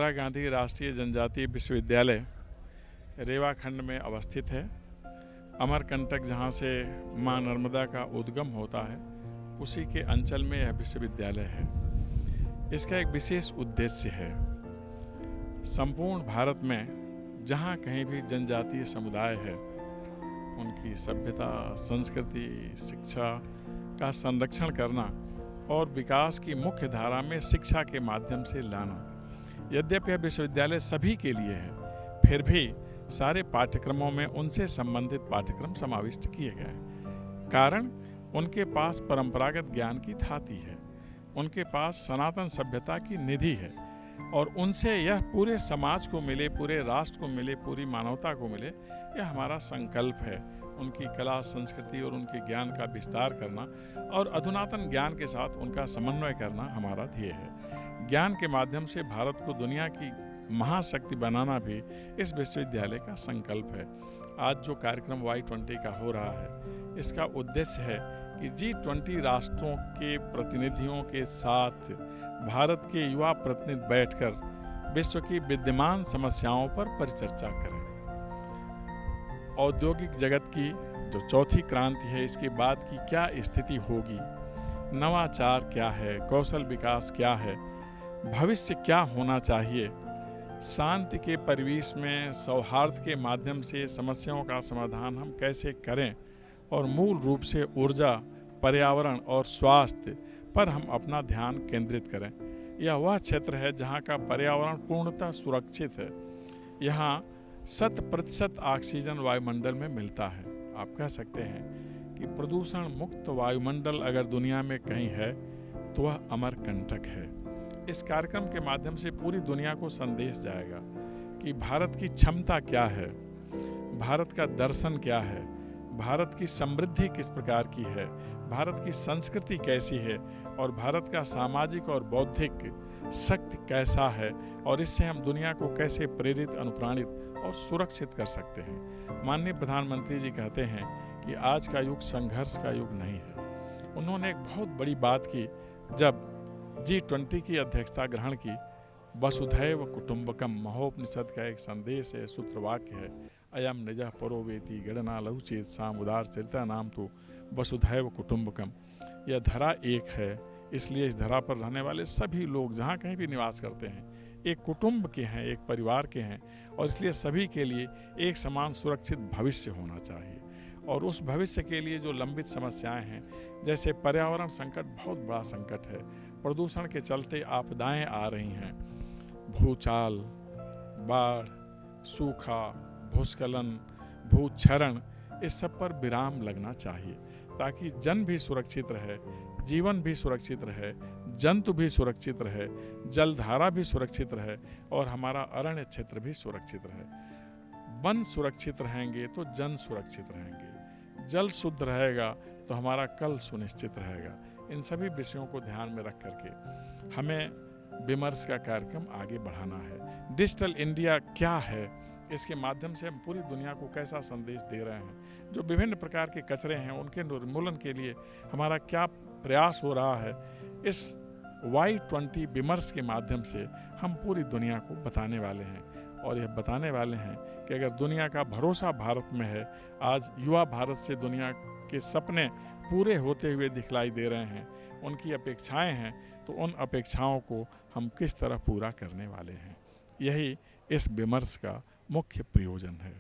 इंदिरा गांधी राष्ट्रीय जनजातीय विश्वविद्यालय रेवा खंड में अवस्थित है। अमरकंटक जहाँ से माँ नर्मदा का उद्गम होता है, उसी के अंचल में यह विश्वविद्यालय है। इसका एक विशेष उद्देश्य है, संपूर्ण भारत में जहाँ कहीं भी जनजातीय समुदाय है, उनकी सभ्यता, संस्कृति, शिक्षा का संरक्षण करना और विकास की मुख्य धारा में शिक्षा के माध्यम से लाना। यद्यपि यह विश्वविद्यालय सभी के लिए है, फिर भी सारे पाठ्यक्रमों में उनसे संबंधित पाठ्यक्रम समाविष्ट किए गए। कारण उनके पास परंपरागत ज्ञान की थाती है, उनके पास सनातन सभ्यता की निधि है और उनसे यह पूरे समाज को मिले, पूरे राष्ट्र को मिले, पूरी मानवता को मिले, यह हमारा संकल्प है। उनकी कला, संस्कृति और उनके ज्ञान का विस्तार करना और अधुनातन ज्ञान के साथ उनका समन्वय करना हमारा ध्येय है। ज्ञान के माध्यम से भारत को दुनिया की महाशक्ति बनाना भी इस विश्वविद्यालय का संकल्प है। आज जो कार्यक्रम Y20 का हो रहा है, इसका उद्देश्य है कि G20 राष्ट्रों के प्रतिनिधियों के साथ भारत के युवा प्रतिनिधि बैठकर विश्व की विद्यमान समस्याओं पर परिचर्चा करें। औद्योगिक जगत की जो चौथी क्रांति है, इसके बाद की क्या स्थिति होगी, नवाचार क्या है, कौशल विकास क्या है, भविष्य क्या होना चाहिए, शांति के परिवेश में सौहार्द के माध्यम से समस्याओं का समाधान हम कैसे करें और मूल रूप से ऊर्जा, पर्यावरण और स्वास्थ्य पर हम अपना ध्यान केंद्रित करें। यह वह क्षेत्र है जहाँ का पर्यावरण पूर्णतः सुरक्षित है। यहाँ 100% ऑक्सीजन वायुमंडल में मिलता है। आप कह सकते हैं कि प्रदूषण मुक्त वायुमंडल अगर दुनिया में कहीं है तो वह अमरकंटक है। इस कार्यक्रम के माध्यम से पूरी दुनिया को संदेश जाएगा कि भारत की क्षमता क्या है, भारत का दर्शन क्या है, भारत की समृद्धि किस प्रकार की है, भारत की संस्कृति कैसी है और भारत का सामाजिक और बौद्धिक शक्ति कैसा है और इससे हम दुनिया को कैसे प्रेरित, अनुप्राणित और सुरक्षित कर सकते हैं। माननीय प्रधानमंत्री जी कहते हैं कि आज का युग संघर्ष का युग नहीं है। उन्होंने एक बहुत बड़ी बात की जब G20 की अध्यक्षता ग्रहण की। वसुधैव कुटुंबकम महोपनिषद का एक संदेश है, सूत्रवाक्य है, अयम निजः परो वेति गणना लघुचेत साम उदार चरिता नाम तो वसुधैव कुटुंबकम। यह धरा एक है, इसलिए इस धरा पर रहने वाले सभी लोग जहाँ कहीं भी निवास करते हैं एक कुटुंब के हैं, एक परिवार के हैं और इसलिए सभी के लिए एक समान सुरक्षित भविष्य होना चाहिए। और उस भविष्य के लिए जो लंबित समस्याएं हैं, जैसे पर्यावरण संकट बहुत बड़ा संकट है, प्रदूषण के चलते आपदाएं आ रही हैं, भूचाल, बाढ़, सूखा, भूस्खलन, भूक्षरण, इस सब पर विराम लगना चाहिए ताकि जन भी सुरक्षित रहे, जीवन भी सुरक्षित रहे, जंतु भी सुरक्षित रहे, जलधारा भी सुरक्षित रहे और हमारा अरण्य क्षेत्र भी सुरक्षित रहे। वन सुरक्षित रहेंगे तो जन सुरक्षित रहेंगे, जल शुद्ध रहेगा तो हमारा कल सुनिश्चित रहेगा। इन सभी विषयों को ध्यान में रख करके हमें विमर्श का कार्यक्रम आगे बढ़ाना है। डिजिटल इंडिया क्या है, इसके माध्यम से हम पूरी दुनिया को कैसा संदेश दे रहे हैं, जो विभिन्न प्रकार के कचरे हैं उनके निर्मूलन के लिए हमारा क्या प्रयास हो रहा है, इस Y20 विमर्श के माध्यम से हम पूरी दुनिया को बताने वाले हैं। और यह बताने वाले हैं कि अगर दुनिया का भरोसा भारत में है, आज युवा भारत से दुनिया के सपने पूरे होते हुए दिखलाई दे रहे हैं, उनकी अपेक्षाएं हैं, तो उन अपेक्षाओं को हम किस तरह पूरा करने वाले हैं, यही इस विमर्श का मुख्य प्रयोजन है।